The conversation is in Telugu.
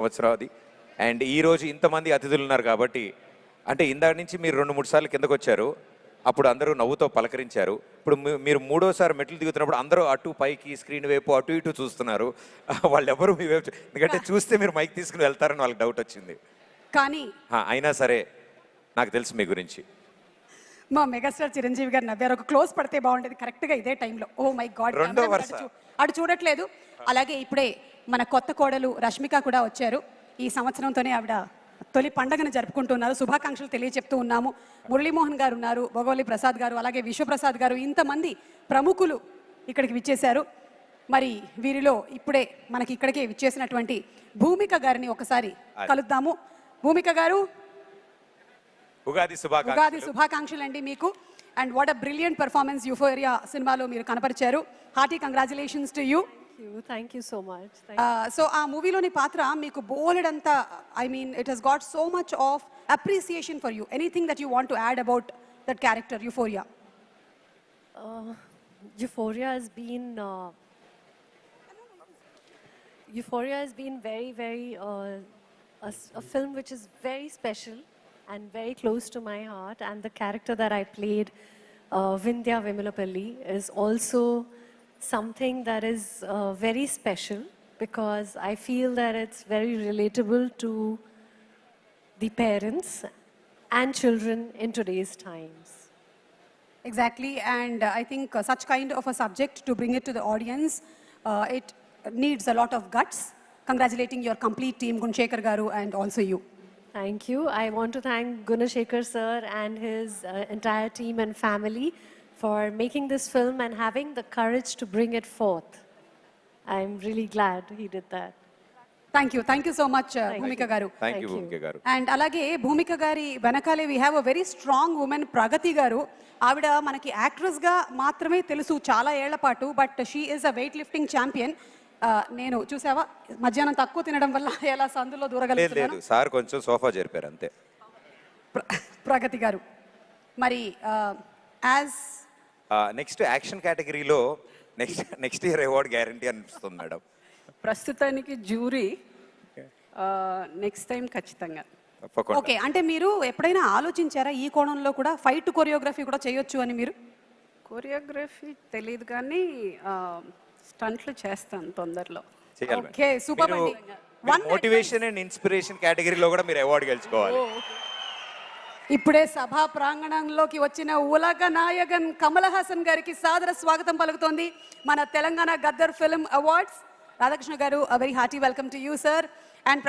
సంవత్సరాది. అండ్ ఈరోజు ఇంతమంది అతిథులు ఉన్నారు కాబట్టి, అంటే ఇందాక నుంచి మీరు 2-3 సార్లు కిందకు వచ్చారు. అప్పుడు అందరూ నవ్వుతో పలకరించారు. ఇప్పుడు మీరు మూడోసారి మెట్లు దిగుతున్నప్పుడు అందరూ అటు పైకి స్క్రీన్ వైపు అటు ఇటు చూస్తున్నారు. వాళ్ళెవరు మీ వైపు ఎందుకంటే చూస్తే మీరు మైక్ తీసుకుని వెళ్తారని వాళ్ళకి డౌట్ వచ్చింది. కానీ అయినా సరే నాకు తెలుసు మీ గురించి. మా మెగాస్టార్ చిరంజీవి గారు నవ్వారు. ఒక క్లోజ్ పడితే బాగుండేది కరెక్ట్గా ఇదే టైంలో. ఓ మై గాడ్, రెండో వరుస అటు చూడట్లేదు. అలాగే ఇప్పుడే మన కొత్త కోడలు రష్మిక కూడా వచ్చారు. ఈ సంవత్సరంతోనే ఆవిడ తొలి పండగను జరుపుకుంటున్నారు. శుభాకాంక్షలు తెలియచెప్తూ ఉన్నాము. మురళీమోహన్ గారు ఉన్నారు, భోగవల్లి ప్రసాద్ గారు, అలాగే విశ్వప్రసాద్ గారు, ఇంతమంది ప్రముఖులు ఇక్కడికి విచ్చేశారు. మరి వీరిలో ఇప్పుడే మనకి ఇక్కడికే విచ్చేసినటువంటి భూమిక గారిని ఒకసారి కలుద్దాము. భూమిక గారు, ఉగాది శుభాకాంక్షలు అండి మీకు. And what a brilliant performance Euphoria సినిమాలో మీరు కనపరిచారు. Hearty congratulations to you. Thank you so much. So ఆ మూవీలోని పాత్ర మీకు బోలెడంతా, I mean it has got so much of appreciation for you. Anything that you want to add about that character Euphoria? Euphoria has been very, very a film which is very special and very close to my heart. And the character that I played, Vindhya Vimulapalli, is also something that is very special because I feel that it's very relatable to the parents and children in today's times. Exactly, and I think such kind of a subject, to bring it to the audience, it needs a lot of guts. Congratulating your complete team, Gunashekhar Garu, and also you. Thank you. I want to thank Gunashekhar sir and his entire team and family for making this film and having the courage to bring it forth. I'm really glad he did that. Thank you so much, Bhumika Garu. Thank you, Bhumika Garu. And alage Bhumika Gari వెనకాలే we have a very strong woman, Pragati Garu. ఆవిడ మనకి యాక్ట్రెస్ గా మాత్రమే తెలుసు చాలా ఏళ్ల పాటు, but she is a weight lifting champion. నేను చూసావా మధ్యాహ్నం తక్కువ తినడం వల్ల ఎలా సందులో దూరగలుగుతున్నాను. సార్ కొంచెం సోఫా జరిపారు అంతే. ప్రగతి గారు, మరి యాజ్ నెక్స్ట్ యాక్షన్ కేటగిరీలో నెక్స్ట్ ఇయర్ అవార్డ్ గ్యారంటీ అనిపిస్తుంది మేడం. ప్రస్తుతానికి జ్యూరీ, నెక్స్ట్ టైం ఖచ్చితంగా. ఓకే, అంటే మీరు ఎప్పుడైనా ఆలోచించారా ఈ కోణంలో కూడా ఫైట్ కొరియోగ్రఫీ కూడా చేయొచ్చు అని? మీరు కొరియోగ్రఫీ తెలియదు కానీ స్టంట్లు చేస్తాను తొందరలో. ఓకే, సూపర్ అండి. మోటివేషన్ అండ్ ఇన్స్పిరేషన్ కేటగిరీలో కూడా మీరు అవార్డు గెలుచుకోవాలి. ఇప్పుడే సభా ప్రాంగణంలోకి వచ్చిన ఉలగ నాయకన్ కమల్ హాసన్ గారికి సాదర స్వాగతం పలుకుతోంది మన తెలంగాణ గద్దర్ ఫిల్మ్ అవార్డ్స్. రాధాకృష్ణ గారు, a very hearty welcome to you, sir. And